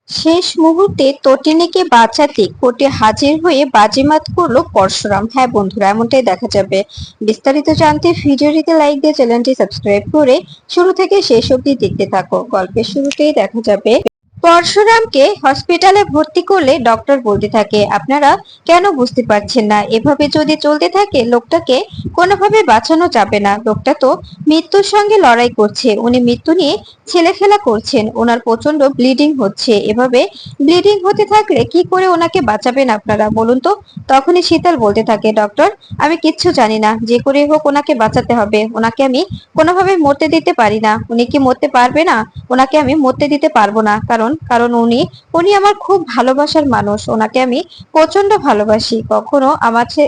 শেষ মুহূর্তে তটিনীকে বাঁচাতে কোর্টে হাজির হয়ে বাজিমাত করলো পরশুরাম। হ্যাঁ বন্ধুরা, এমনটাই দেখা যাবে। বিস্তারিত জানতে ভিডিওটিতে লাইক দিয়ে চ্যানেলটি সাবস্ক্রাইব করে শুরু থেকে শেষ অবধি দেখতে থাকো। গল্পের শুরুতেই দেখা যাবে পরশুরামকে হসপিটালে ভর্তি করলে ডক্টর বলতে থাকে, আপনারা কেন বুঝতে পারছেন না? এভাবে যদি চলতে থাকে লোকটাকে কোনোভাবে বাঁচানো যাবে না। লোকটা তো মৃত্যুর সঙ্গে লড়াই করছে, উনি মৃত্যু নিয়ে ছেলেখেলা করছেন, ওনার প্রচন্ড ব্লিডিং হচ্ছে। এভাবে ব্লিডিং হতে থাকলে কি করে ওনাকে বাঁচাবেন আপনারা বলুন তো? তখনই শীতল বলতে থাকে, ডক্টর আমি কিচ্ছু জানি না, যে করে হোক ওনাকে বাঁচাতে হবে। ওনাকে আমি কোনোভাবে মরতে দিতে পারি না। উনি কি মরতে পারবে না? ওনাকে আমি মরতে দিতে পারবো না, কারণ কারণ উনি উনি আমার খুব ভালোবাসার মানুষ। ওনাকে আমি প্রচন্ড ভালোবাসি, কখনো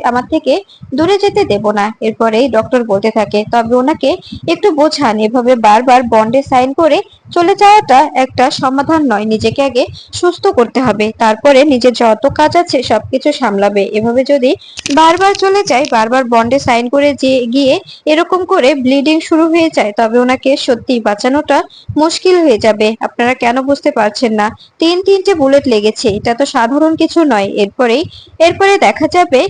আমার থেকে দূরে যেতে দেব না। এরপরেই ডক্টর বলতে থাকে, তবে ওনাকে একটু বোঝান, এভাবে বারবার বন্ডে সাইন করে চলে যাওয়াটা একটা সমাধান নয়। নিজেকে আগে সুস্থ করতে হবে, তারপরে নিজের যত কাজ আছে সবকিছু সামলাবে। এভাবে যদি বারবার চলে যায়, বারবার বন্ডে সাইন করে যে গিয়ে এরকম করে ব্লিডিং শুরু হয়ে যায়, তবে ওনাকে সত্যি বাঁচানোটা মুশকিল হয়ে যাবে। আপনারা কেন বুঝতে পারছেন না? তিনটে বুলেট লেগেছে, এটা তো সাধারণ কিছু নয়। এরপরে দেখা যাবে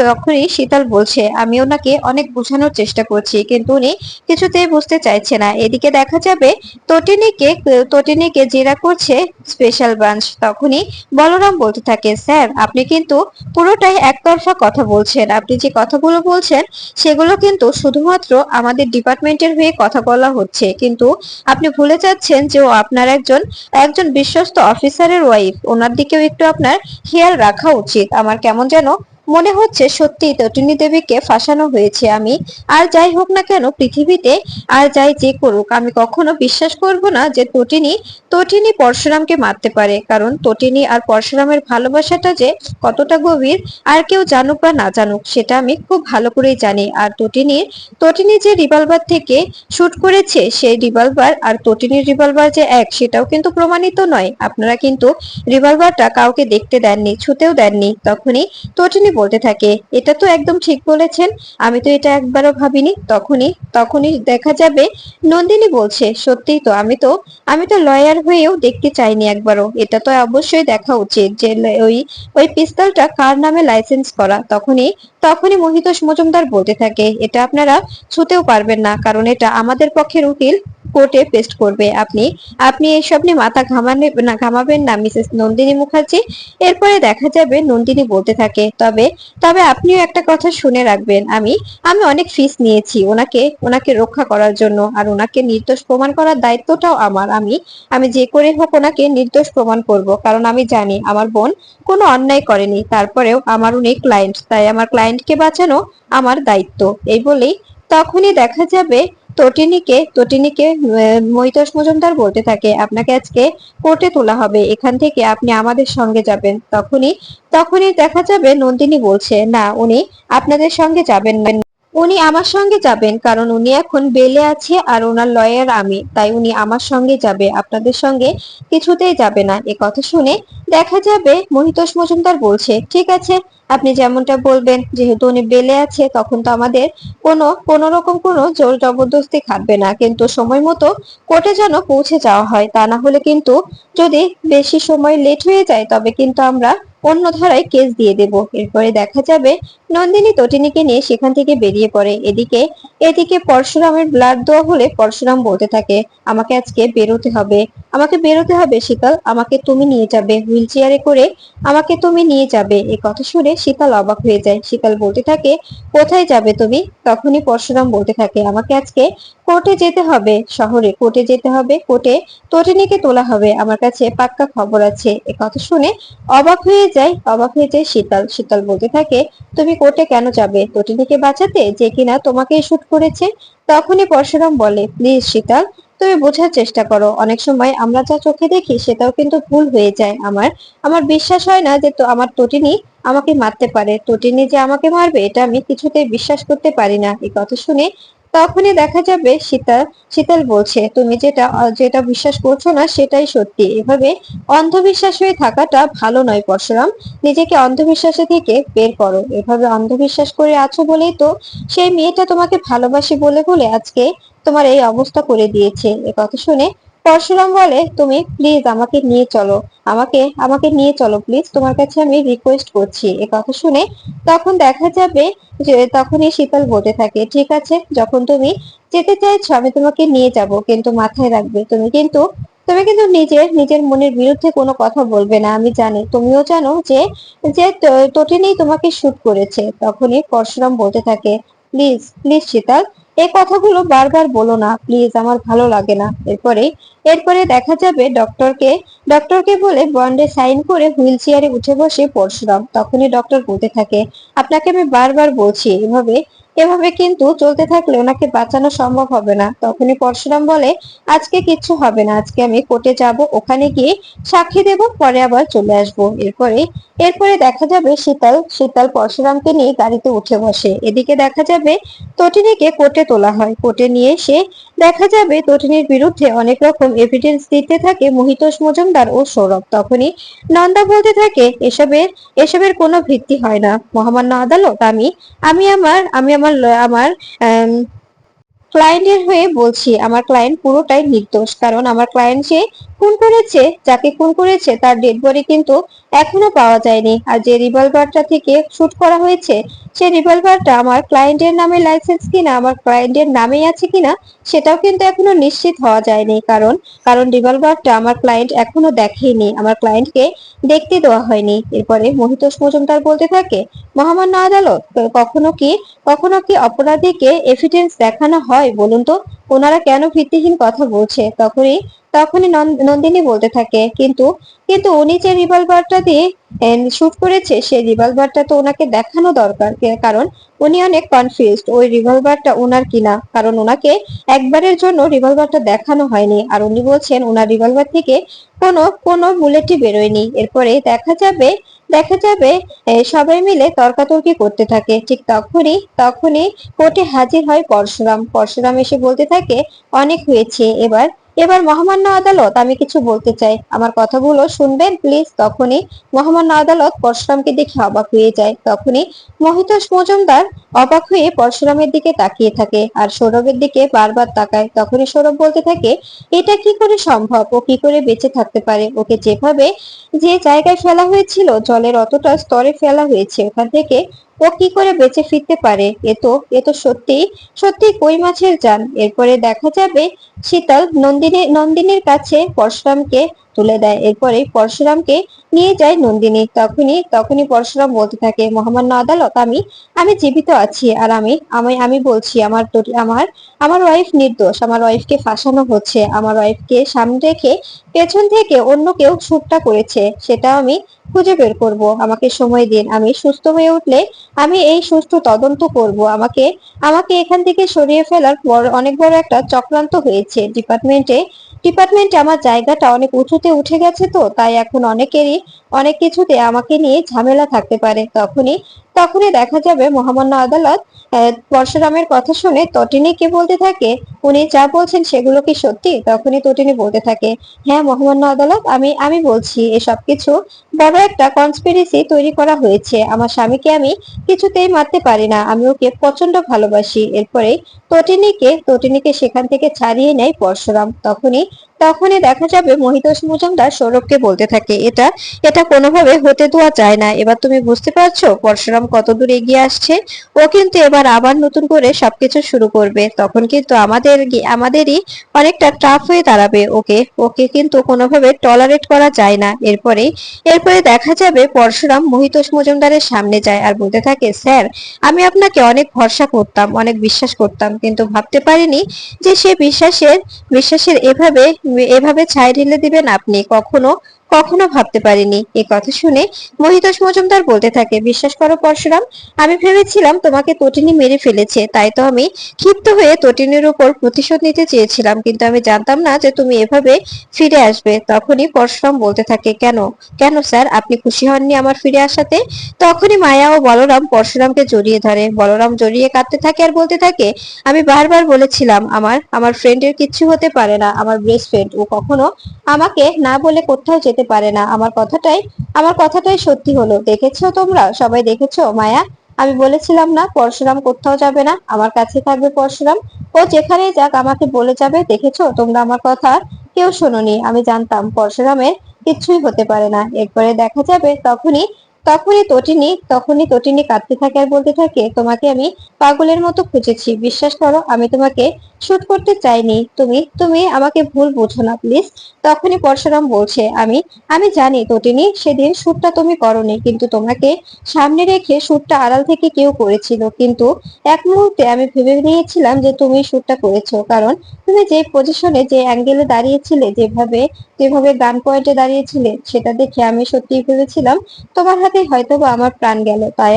তখনই শীতল বলছে, আমি ওনাকে অনেক বোঝানোর চেষ্টা করছি, কিন্তু উনি কিছুতেই বুঝতে চাইছে না। এদিকে দেখা যাবে তটিনীকে জেরা করছে স্পেশাল ব্রাঞ্চ। তখনই বলরাম বলতে থাকে, স্যার আপনি কিন্তু পুরোটাই একতরফা কথা বলছেন। আপনি যে কথাগুলো বলছেন সেগুলো কিন্তু শুধুমাত্র আমাদের ডিপার্টমেন্টের হয়ে কথা বলা হচ্ছে, কিন্তু আপনি ভুলে যাচ্ছেন যে ও আপনার একজন একজন বিশ্বস্ত অফিসারের ওয়াইফ। ওনার দিকেও একটু আপনার খেয়াল রাখা উচিত। আমার কেমন যেন মনে হচ্ছে সত্যি তটিনী দেবীকে ফাঁসানো হয়েছে। আমি আর যাই হোক না কেন পৃথিবীতে, আর যাই যে করুক, আমি কখনো বিশ্বাস করব না যে তটিনী তটিনী পরশুরামকে মারতে পারে। কারণ তটিনী আর পরশুরামের ভালোবাসাটা যে কতটা গভীর, আর কেউ জানুক বা না জানুক, সেটা আমি খুব ভালো করেই জানি। আর তটিনী যে রিভলভার থেকে শুট করেছে, সেই রিভলভার আর তটিনীর রিভলভার যে এক, সেটাও কিন্তু প্রমাণিত নয়। আপনারা কিন্তু রিভলভারটা কাউকে দেখতে দেননি, ছুতেও দেননি। তখনই তটিনী বলতে থাকে, এটা তো একদম ঠিক বলেছেন, আমি তো এটা একবারও ভাবিনি। তখনই দেখা যাবে নন্দিনী বলছে, সত্যিই তো, আমি তো লয়ার হয়েও দেখতে চাইনি একবারও। এটা তো অবশ্যই দেখা উচিত যে ওই ওই পিস্তলটা কার নামে লাইসেন্স করা। তখনই মহিতোষ মজুমদার বলতে থাকে, এটা আপনারা ছুতেও পারবেন না, কারণ এটা আমাদের পক্ষের উকিল কোর্টে পেস্ট করবে। আপনি আপনি এইসব নিয়ে মাথা ঘামাবেন না মিসেস নন্দিনী মুখার্জি। এরপরে দেখা যাবে নন্দিনী বলতে থাকে, তবে তবে আপনিও একটা কথা শুনে রাখবেন, আমি আমি অনেক ফিস নিয়েছি ওনাকে ওনাকে রক্ষা করার জন্য, আর ওনাকে নির্দোষ প্রমাণ করার দায়িত্বটাও আমার। আমি যে করে হোক ওনাকে নির্দোষ প্রমাণ করব, কারণ আমি জানি আমার বোন কোনো অন্যায় করেনি। তারপরেও আমার উনি ক্লায়েন্ট, তাই আমার ক্লায়েন্টকে বাঁচানো আমার দায়িত্ব। এই বলেই তখনই দেখা যাবে তটিনীকে মৈতোষ মজুমদার বলতে থাকে, আপনাকে আজকে কোর্টে তোলা হবে, এখান থেকে আপনি আমাদের সঙ্গে যাবেন। তখনই দেখা যাবে নন্দিনী বলছে, না উনি আপনাদের সঙ্গে যাবেন না, উনি আমার সঙ্গে যাবেন, কারণ উনি এখন বেলে আছে আর ওনার লয়ার আমি, তাই উনি আমার সঙ্গে যাবে, আপনাদের সঙ্গে কিছুতেই যাবে না। এ কথা শুনে দেখা যাবে মহিতোষ মজুমদার বলছে, ঠিক আছে, আপনি যেমনটা বলবেন। যেহেতু উনি বেলে আছে, তখন তো আমাদের কোনো রকম কোনো জোর জবরদস্তি খাটবে না, কিন্তু সময় মতো কোর্টে যেন পৌঁছে যাওয়া হয়। তা না হলে কিন্তু, যদি বেশি সময় লেট হয়ে যায়, তবে কিন্তু আমরা অন্য ধারায় কেস দিয়ে দেব। এরপরে দেখা যাবে নন্দিনী তটিনীকে নিয়ে সেখান থেকে বেরিয়ে পড়ে। এদিকে এদিকে পরশুরামের ব্লাড দেওয়া হলে পরশুরাম বলতে থাকে, আমাকে আজকে বেরোতে হবে, আমাকে বেরোতে হবে শীতল, আমাকে তুমি নিয়ে যাবে হুইল চেয়ারে করে, আমাকে তুমি নিয়ে যাবে। এ কথা শুনে শীতল অবাক হয়ে যায়। শীতল বলতে থাকে, কোথায় যাবে তুমি? তখনই পরশুরাম বলতে থাকে, আমাকে আজকে কোর্টে যেতে হবে, শহরে কোর্টে যেতে হবে, কোর্টে তটিনীকে তোলা হবে, আমার কাছে পাক্কা খবর আছে। এ কথা শুনে অবাক হয়ে যায় শীতল বলতে থাকে, তুমি কোর্টে কেন যাবে? তটিনীকে বাঁচাতে, যে কিনা তোমাকেই শুট করেছে। তখনই পরশুরাম বলে, প্লিজ শীতল, তুমি বোঝার চেষ্টা করো, অনেক সময় আমরা যা চোখে দেখি সেটাও কিন্তু ভুল হয়ে যায়। আমার আমার বিশ্বাস হয় না যে তো আমার তটিনী আমাকে মারতে পারে। তটিনী যে আমাকে মারবে, এটা আমি কিছুতেই বিশ্বাস করতে পারি না। এই কথা শুনে তখনই দেখা যাবে শীতল বলছে, তুমি যেটা যেটা বিশ্বাস করছো না সেটাই সত্যি। এভাবে অন্ধবিশ্বাস হয়ে থাকাটা ভালো নয় পরশুরাম, নিজেকে অন্ধবিশ্বাসে থেকে বের করো। এভাবে অন্ধবিশ্বাস করে আছো বলেই তো সেই মেয়েটা তোমাকে ভালোবাসে বলে বলে আজকে তোমার এই অবস্থা করে দিয়েছে। এ কথা শুনে পরশুরাম বলে, তুমি প্লিজ আমাকে নিয়ে চলো, আমাকে আমাকে নিয়ে চলো প্লিজ, তোমার কাছে আমি রিকোয়েস্ট করছি। এ কথা শুনে তখন দেখা যাবে যে তখনই শীতল বলতে থাকে, ঠিক আছে, যখন তুমি যেতে চাইছো আমি তোমাকে নিয়ে যাব, কিন্তু মাথায় রাখবে তুমি কিন্তু নিজের নিজের মনের বিরুদ্ধে কোনো কথা বলবে না। আমি জানি, তুমিও জানো যে যে তটিনী তোমাকে শুট করেছে। তখনই পরশুরাম বলতে থাকে, প্লিজ প্লিজ শীতল, এই কথাগুলো বারবার বলো না প্লিজ, আমার ভালো লাগে না। এরপরে দেখা যাবে ডক্টরকে বলে বন্ডে সাইন করে হুইল চেয়ারে উঠে বসে পরশুরাম। তখনই ডক্টর বলতে থাকে, আপনাকে আমি বারবার বলছি, এভাবে এভাবে কিন্তু চলতে থাকলে ওনাকে বাঁচানো সম্ভব হবে না। তখনই পরশুরাম বলে, আজকে কিচ্ছু হবে না, আজকে আমি কোর্টে যাব, ওখানে গিয়ে সাক্ষী দেব, পরে আবার চলে আসবো। এরপরে দেখা যাবে শীতল পরশুরামকে নিয়ে গাড়িতে উঠে বসে। এদিকে দেখা যাবে তটিনীকে কোর্টে তোলা হয়। কোর্টে নিয়ে এসে দেখা যাবে তটিনীর বিরুদ্ধে অনেক রকম এভিডেন্স দিতে থাকে মহিতোষ মজুমদার ও সৌরভ। তখনই নন্দা বলতে থাকে, এসবের কোনো ভিত্তি হয় না মহামান্য আদালত, আমি আমি আমার আমি আমার আমার ক্লায়েন্টের হয়ে বলছি, আমার ক্লায়েন্ট পুরোটাই নির্দোষ, কারণ আমার ক্লায়েন্ট যে খুন করেছে, যাকে খুন করেছে তার ডেড বডি কিন্তু এখনো পাওয়া যায়নি। আর যে রিভলভারটা থেকে শুট করা হয়েছে, সেই রিভলভারটা আমার ক্লায়েন্টের নামে লাইসেন্স কিনা, আমার ক্লায়েন্টের নামেই আছে কিনা, সেটাও কিন্তু এখনো নিশ্চিত হওয়া যায়নি। কারণ কারণ রিভলভারটা আমার ক্লায়েন্ট এখনো দেখেনি, আমার ক্লায়েন্টকে দেখতে দেওয়া হয়নি। এরপরে মহিতোষ মজুমদার বলতে থাকে, মহামান্য আদালত, কখনো কি অপরাধীকে এভিডেন্স দেখানো হয় বলুন তো? ওনারা কেন ভিত্তিহীন কথা বলছে? তখনই নন্দিনী বলতে থাকে, কিন্তু কিন্তু উনি যে রিভলভারটা দিয়ে শুট করেছে, সেই রিভলভারটা তো ওনাকে দেখানো দরকার, কারণ উনি অনেক কনফিউজড ওই রিভলভারটা ওনার কিনা, কারণ ওনাকে একবারের জন্য রিভলভারটা দেখানো হয়নি, আর উনি বলছেন ওনার রিভলভার থেকে কোনো বুলেটই বেরোয়নি। এরপরে দেখা যাবে সবাই মিলে তর্কাতর্কি করতে থাকে। ঠিক তখনই কোর্টে হাজির হয় পরশুরাম এসে বলতে থাকে, অনেক হয়েছে, এবার এবার মহামান্য আদালত, আমি কিছু বলতে চাই, আমার কথাগুলো শুনবেন প্লিজ। তখনই মহামান্য আদালত পরশুরামকে দেখে অবাক হয়ে যায়। তখনই মহিতোষ মজুমদার অবাক হয়ে পরশুরামের দিকে তাকিয়ে থাকে আর সৌরভের দিকে বারবার তাকায়। তখনই সৌরভ বলতে থাকে, এটা কি করে সম্ভব? ও কি করে বেঁচে থাকতে পারে? ওকে যে জায়গায় ফেলা হয়েছিল, জলের অতটা স্তরে ফেলা হয়েছে, ওখান থেকে ও কি করে বেঁচে ফিরতে পারে? এ তো সত্যি সত্যি কই মাছের জান। এরপরে দেখা যাবে শীতল নন্দিনীর কাছে পরশুরামকে তুলে দেয়। এরপরে পরশুরামকে নিয়ে যায় নন্দিনী। তখনই পরশুরাম বলতে থাকে, মহামান্য আদালত, আমি আমি জীবিত আছি, আর আমি বলছি, আমার আমার ওয়াইফ নির্দোষ, আমার ওয়াইফকে ফাঁসানো হচ্ছে, আমার ওয়াইফকে সামনে রেখে পেছন থেকে অন্য কেউ শুটটা করেছে, সেটা আমি খুঁজে বের করব। আমাকে সময় দিন, আমি সুস্থ হয়ে উঠলে আমি এই সুষ্ঠু তদন্ত করব। আমাকে আমাকে এখান থেকে সরিয়ে ফেলার পর অনেক বড় একটা চক্রান্ত হয়েছে ডিপার্টমেন্টে আমার জায়গাটা অনেক উঁচুতে উঠে গেছে, তো তাই এখন অনেক কিছুতে আমাকে নিয়ে ঝামেলা থাকতে পারে। তখনই দেখা যাবে মহামান্য আদালত পরশুরামের কথা শুনে তটিনীকে বলতে থাকে, উনি যা বলছেন সেগুলো কি সত্যি? তখনই তটিনী বলতে থাকে, হ্যাঁ মহামান্য আদালত, আমি বলছি এসব কিছু বড় একটা কনস্পিরেসি তৈরি করা হয়েছে। আমার স্বামীকে আমি কিছুতেই মারতে পারি না, আমি ওকে প্রচন্ড ভালোবাসি। এরপরে তটিনীকে সেখান থেকে ছাড়িয়ে নেয় পরশুরাম। তখনই দেখা যাবে মহিতোষ মজুমদার সৌরভকে বলতে থাকে, এটা এটা কোনোভাবে হতে দেওয়া যায় না। এবার তুমি বুঝতে পারছো পরশুরাম কতদূর এগিয়ে আসছে? ও কিন্তু এবার আবার নতুন করে সবকিছু শুরু করবে, তখন কিন্তু আমাদেরই অনেকটা টাফ হয়ে দাঁড়াবে। ওকে ওকে কিন্তু কোনোভাবে টলারেট করা যায় না। এরপরে দেখা যাবে পরশুরাম মহিতোষ মজুমদারের সামনে যায় আর বলতে থাকে, স্যার, আমি আপনাকে অনেক ভরসা করতাম, অনেক বিশ্বাস করতাম, কিন্তু ভাবতে পারিনি যে সে বিশ্বাসের এভাবে এভাবে ছাই ঢেলে দিবেন আপনি। কখনো কখনো ভাবতে পারিনি। এ কথা শুনে মহিতোষ মজুমদার বলতে থাকে, বিশ্বাস করো পরশুরাম, আমি ভেবেছিলাম তোমাকে তটিনী মেরে ফেলেছে, তাই তো আমি ক্ষিপ্ত হয়ে তটিনীর উপর প্রতিশোধ নিতে চেয়েছিলাম, কিন্তু আমি জানতাম না যে তুমি এভাবে ফিরে আসবে। তখনই পরশুরাম বলতে থাকে, কেন কেন স্যার, আপনি খুশি হননি আমার ফিরে আসাতে? তখনই মায়া ও বলরাম পরশুরামকে জড়িয়ে ধরে। বলরাম জড়িয়ে কাঁদতে থাকে আর বলতে থাকে, আমি বারবার বলেছিলাম আমার আমার ফ্রেন্ডের কিচ্ছু হতে পারে না, আমার বেস্ট ফ্রেন্ড, ও কখনো আমাকে না বলে কোথাও যেতে পারে না। আমার কথাটাই সত্যি হলো। দেখেছো, তোমরা সবাই দেখেছো মায়া, আমি বলেছিলাম না পরশুরাম কোথাও যাবে না, আমার কাছে থাকবে পরশুরাম, ও যেখানেই যাক আমাকে বলে যাবে। দেখেছো তোমরা আমার কথা? কেউ শোনোনি। আমি জানতাম পরশুরামের কিচ্ছুই হতে পারে না। এরপরে দেখা যাবে তখনই তখনই তটিনী কাঁদতে থাকে আর বলতে থাকে, তোমাকে আমি পাগলের মতো খুঁজেছি, বিশ্বাস করো আমি তোমাকে শুট করতে চাইনি। তুমি তুমি আমাকে ভুল বুঝো না প্লিজ। তখনই পরশুরাম বলছে, আমি আমি জানি তটিনী, সেদিন শুটটা তুমি করোনি, কিন্তু তোমাকে সামনে রেখে শুটটা আড়াল থেকে কেউ করেছিল। কিন্তু এক মুহূর্তে আমি ভেবে নিয়েছিলাম যে তুমি শুটটা করেছো, কারণ তুমি যে পজিশনে, যে অ্যাঙ্গেলে দাঁড়িয়েছিলে, যেভাবে যেভাবে গান পয়েন্টে দাঁড়িয়েছিলে, সেটা দেখে আমি সত্যিই ভেবেছিলাম তোমার হাতে হয়তোবা আমার প্রাণ গেল। তাই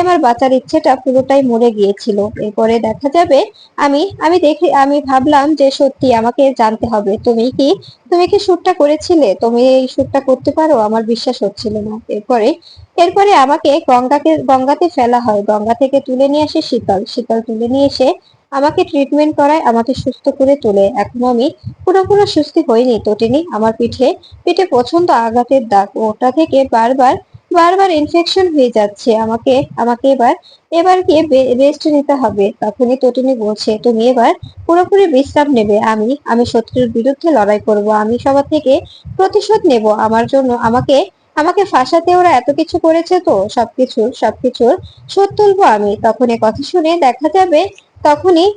আমার বাঁচার ইচ্ছেটা পুরোটাই মরে গিয়েছিল। এরপরে দেখা যাবে আমি ভাবলাম যে সত্যি আমাকে জানতে হবে, তুমি কি শুটটা করেছিলে, তুমি এই শুটটা করতে পারো। আমার বিশ্বাস হচ্ছিল না। এরপরে আমাকে গঙ্গাতে ফেলা হয়। গঙ্গা থেকে তুলে নিয়ে আসে শীতল তুলে নিয়ে এসে আমাকে ট্রিটমেন্ট করায়, আমাকে সুস্থ করে তোলে। এখনো আমি পুরোপুরি সুস্থ হইনি তটিনী। আমার পিঠে পিঠে প্রচন্ড আঘাতের দাগ, ওটা থেকে বারবার বারবার ইনফেকশন হয়ে যাচ্ছে। আমাকে আমাকে এবার এবার গিয়ে রেস্ট নিতে হবে। তখনই তটিনী বলছে, তুমি এবার পুরোপুরি বিশ্রাম নেবে। আমি আমি শত্রুর বিরুদ্ধে লড়াই করব, আমি সবার থেকে প্রতিশোধ নেব। আমার জন্য আমাকে আমাকে ফাঁসাতে ওরা এত কিছু করেছে, তো সবকিছুর শোধ তুলবো আমি। তখন এ কথা শুনে দেখা যাবে তখনই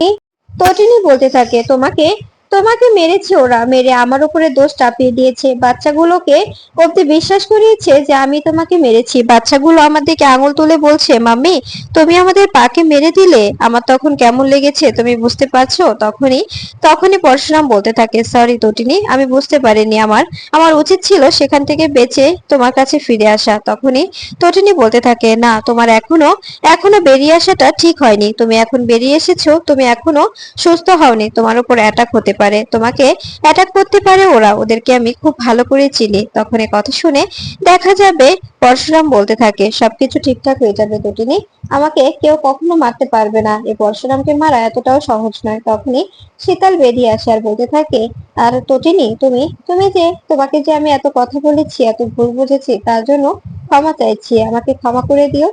তটিনী বলতে থাকে, তোমাকে তোমাকে মেরেছে ওরা, মেরে আমার উপরে দোষ চাপিয়ে দিয়েছে। বাচ্চাগুলোকে অব্দি বিশ্বাস করিয়েছে যে আমি তোমাকে মেরেছি। বাচ্চাগুলো আমার দিকে আঙুল তুলে বলছে, মাম্মি তুমি আমাদের পাকে মেরে দিলে। আমার তখন কেমন লেগেছে তুমি বুঝতে পারছো। তখনই তখনই পরশুরাম বলতে থাকে, সরি তটিনী, আমি বুঝতে পারিনি। আমার আমার উচিত ছিল সেখান থেকে বেঁচে তোমার কাছে ফিরে আসা। তখনই তটিনী বলতে থাকে, না, তোমার এখনো এখনো বেরিয়ে আসাটা ঠিক হয়নি। তুমি এখন বেরিয়ে এসেছো, তুমি এখনো সুস্থ হওনি। তোমার উপর অ্যাটাক হতে পারে, তোমাকে অ্যাটাক করতে পারে ওরা। ওদেরকে আমি খুব ভালো করে চিনি। তখন এ কথা শুনে দেখা যাবে পরশুরাম বলতে থাকে, সবকিছু ঠিকঠাক হয়ে যাবে তটিনী, আমাকে কেউ কখনো মারতে পারবে না। এই পরশুরামকে মারা এতটাও সহজ নয়। তখনই শীতল বেরিয়ে আসে আর বলতে থাকে, আর তটিনী, তুমি তুমি যে তোমাকে যে আমি এত কথা বলেছি, এত ভুল বুঝেছি, তার জন্য ক্ষমা চাইছি, আমাকে ক্ষমা করে দিও।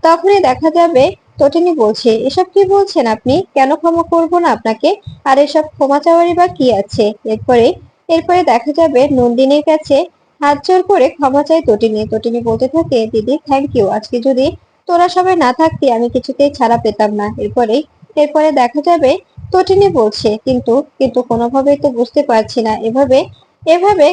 তখনই দেখা যাবে তটিনী বলছে, এসব কি বলছেন আপনি, কেন ক্ষমা করব না আপনাকে, আর এসব ক্ষমা চাওয়ারই বা কি আছে। এরপরে এরপরে দেখা যাবে নন্দিনীর কাছে হাত জোড় করে ক্ষমা চাই তটিনী বলতে থাকে, দিদি থ্যাংক ইউ, আজকে যদি তোরা সবাই না থাকতি আমি কিছুতেই ছাড়া পেতাম না। এরপরে দেখা যাবে তটিনী বলছে, কিন্তু কিন্তু কোনোভাবেই তো বুঝতে পারছি না, এভাবে এভাবে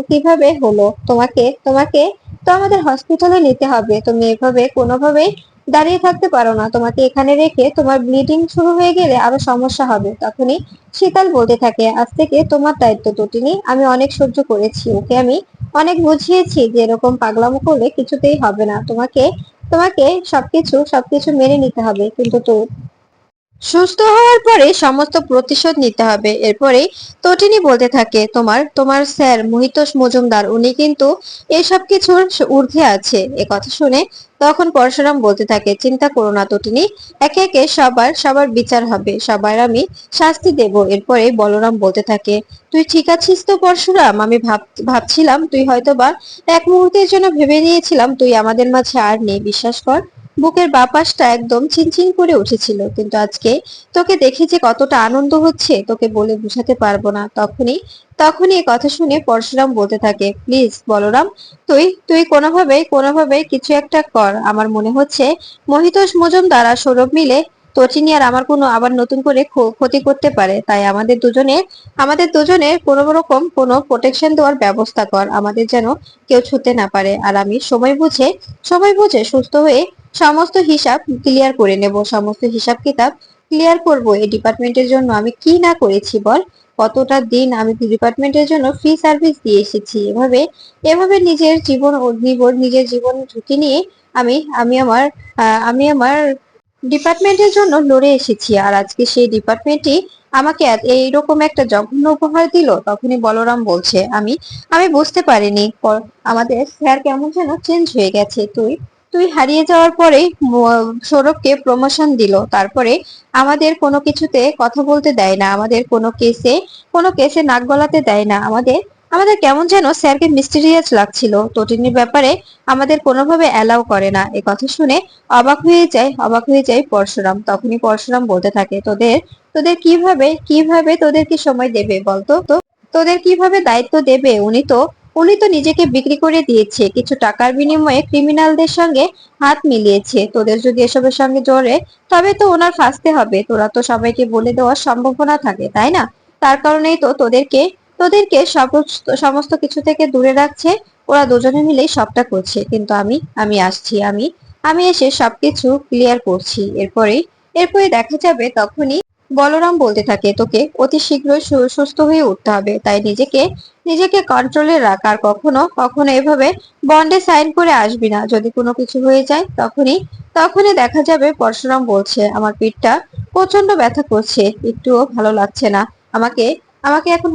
কিভাবে হলো। তোমাকে তোমাকে তো আমাদের হসপিটালে নিতে হবে। তুমি এভাবে কোনোভাবেই দাঁড়িয়ে থাকতে পারো না। তোমাকে এখানে রেখে তোমার ব্লিডিং শুরু হয়ে গেলে আরো সমস্যা হবে। তখনই শীতল বলতে থাকে, আজ থেকে তোমার দায়িত্ব তটিনী। আমি অনেক সহ্য করেছি, ওকে আমি অনেক বুঝিয়েছি যে এরকম পাগলামো করলে কিছুতেই হবে না। তোমাকে তোমাকে সবকিছু মেনে নিতে হবে, কিন্তু তো সুস্থ হওয়ার পরে সমস্ত প্রতিশোধ নিতে হবে। এরপরে তটিনী বলতে থাকে, তোমার তোমার স্যার মহিতোষ মজুমদার, উনি কিন্তু এসব কিছুর ঊর্ধ্বে আছে। এ কথা শুনে তখন পরশুরাম বলতে থাকে, চিন্তা করো না তটিনী, একে একে সবার সবার বিচার হবে, সবার আমি শাস্তি দেব। এরপরে বলরাম বলতে থাকে, তুই ঠিক আছিস তো পরশুরাম? আমি ভাবছিলাম তুই হয়তোবা এক মুহূর্তের জন্য ভেবে নিয়েছিলাম তুই আমাদের মাঝে আর নেই। বিশ্বাস কর, বুকের বাপাসটা একদম চিনচিন করে উঠেছিল, কিন্তু আজকে তোকে দেখে যে কতটা আনন্দ হচ্ছে তোকে বলে বোঝাতে পারবো না। তখনই এ কথা শুনে পরশুরাম বলতে থাকে, প্লিজ বলরাম, তুই তুই কোনোভাবে কিছু একটা কর। আমার মনে হচ্ছে মহিতোষ মজুমদার আর সৌরভ মিলে তটিনী আর আমার কোনো আবার নতুন করে ক্ষতি করতে পারে। তাই আমাদের দুজনের কোনো রকম কোনো প্রোটেকশন দেওয়ার ব্যবস্থা কর, আমাদের যেন কেউ ছুতে না পারে। আর আমি সময় বুঝে সুস্থ হয়ে সমস্ত হিসাব ক্লিয়ার করে নেব, সমস্ত হিসাব কিতাব ক্লিয়ার করব। এই ডিপার্টমেন্টের জন্য আমি কি না করেছি বল। কতটা দিন আমি ডিপার্টমেন্টের জন্য ফ্রি সার্ভিস দিয়ে এসেছি। এভাবে এভাবে নিজের জীবন ঝুঁকি নিয়ে আমি আমি আমার আমি আমার ডিপার্টমেন্টের জন্য লড়ে এসেছি, আর আজকে সেই ডিপার্টমেন্টই আমাকে এইরকম একটা জঘন্য উপহার দিল। তখনই বলরাম বলছে, আমি আমি বুঝতে পারিনি আমাদের স্যার কেমন যেন চেঞ্জ হয়ে গেছে। তুই তুই হারিয়ে যাওয়ার পরেই সৌরভকে প্রমোশন দিল। তারপরে আমাদের কোনো কিছুতে কথা বলতে দেয় না, আমাদের কোনো কেসে নাক গলাতে দেয় না। আমাদের আমাদের কেমন যেন স্যারকে মিস্টিরিয়াস লাগছিল। তটিনীর ব্যাপারে আমাদের কোনোভাবে অ্যালাউ করে না। এ কথা শুনে অবাক হয়ে যায় পরশুরাম। তখনই পরশুরাম বলতে থাকে, তোদের তোদের কিভাবে তোদেরকে সময় দেবে বলতো। তো তোদের কিভাবে দায়িত্ব দেবে? উনি তো নিজেকে বিক্রি করে দিয়েছে, কিছু টাকার বিনিময়ে ক্রিমিনালদের সঙ্গে হাত মিলিয়েছে। তোদের যদি এসবের সঙ্গে জড়ে তবে তো ওনার ফাঁসতে হবে। তোরা তো সবাইকে বলে দেওয়ার সম্ভাবনা থাকে, তাই না? তার কারণেই তো তোদেরকে সমস্ত কিছু থেকে দূরে রাখছে। ওরা দুজনে মিলেই সবটা করছে, কিন্তু আমি আসছি, আমি এসে সবকিছু ক্লিয়ার করছি। এরপরে দেখা যাবে। তখনই বলরাম বলতে থাকে, তোকে অতি শীঘ্রই সুস্থ হয়ে উঠতে হবে, তাই নিজেকে কন্ট্রোলে রাখ। আর কখনো কখনো এভাবে বন্ডে সাইন করে আসবি না। যদি কোনো কিছু হয়ে যায় তখনই দেখা যাবে। পরশুরাম বলছে, আমার পিঠটা প্রচন্ড ব্যথা করছে, একটুও ভালো লাগছে না। আমাকে আমাকে এখন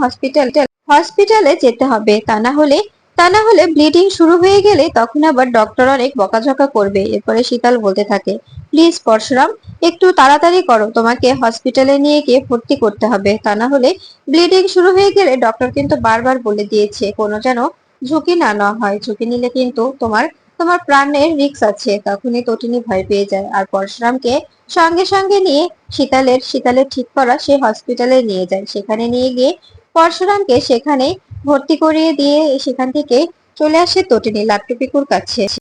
হসপিটালে যেতে হবে, তা না হলে ব্লিডিং শুরু হয়ে গেলে তখন আবার ডক্টর অনেক বকাঝকা করবে। এরপরে শীতল বলতে থাকে, প্লিজ পরশুরাম, একটু তাড়াতাড়ি করো, তোমাকে হসপিটালে নিয়ে গিয়ে ভর্তি করতে হবে। তা না হলে ব্লিডিং শুরু হয়ে গেলে ডক্টর কিন্তু বারবার বলে দিয়েছে কোনো যেন ঝুঁকি না নেওয়া হয়। ঝুঁকি নিলে কিন্তু তোমার তোমার প্রাণের রিস্ক আছে। তখনই তটিনী ভয় পেয়ে যায় আর পরশুরামকে সঙ্গে সঙ্গে নিয়ে শীতলের ঠিক করা সেই হসপিটালে নিয়ে যায়। সেখানে নিয়ে গিয়ে পরশুরামকে সেখানে ভর্তি করিয়ে দিয়ে সেখান থেকে চলে আসে তটিনী লাট্টু পিকুর কাছে।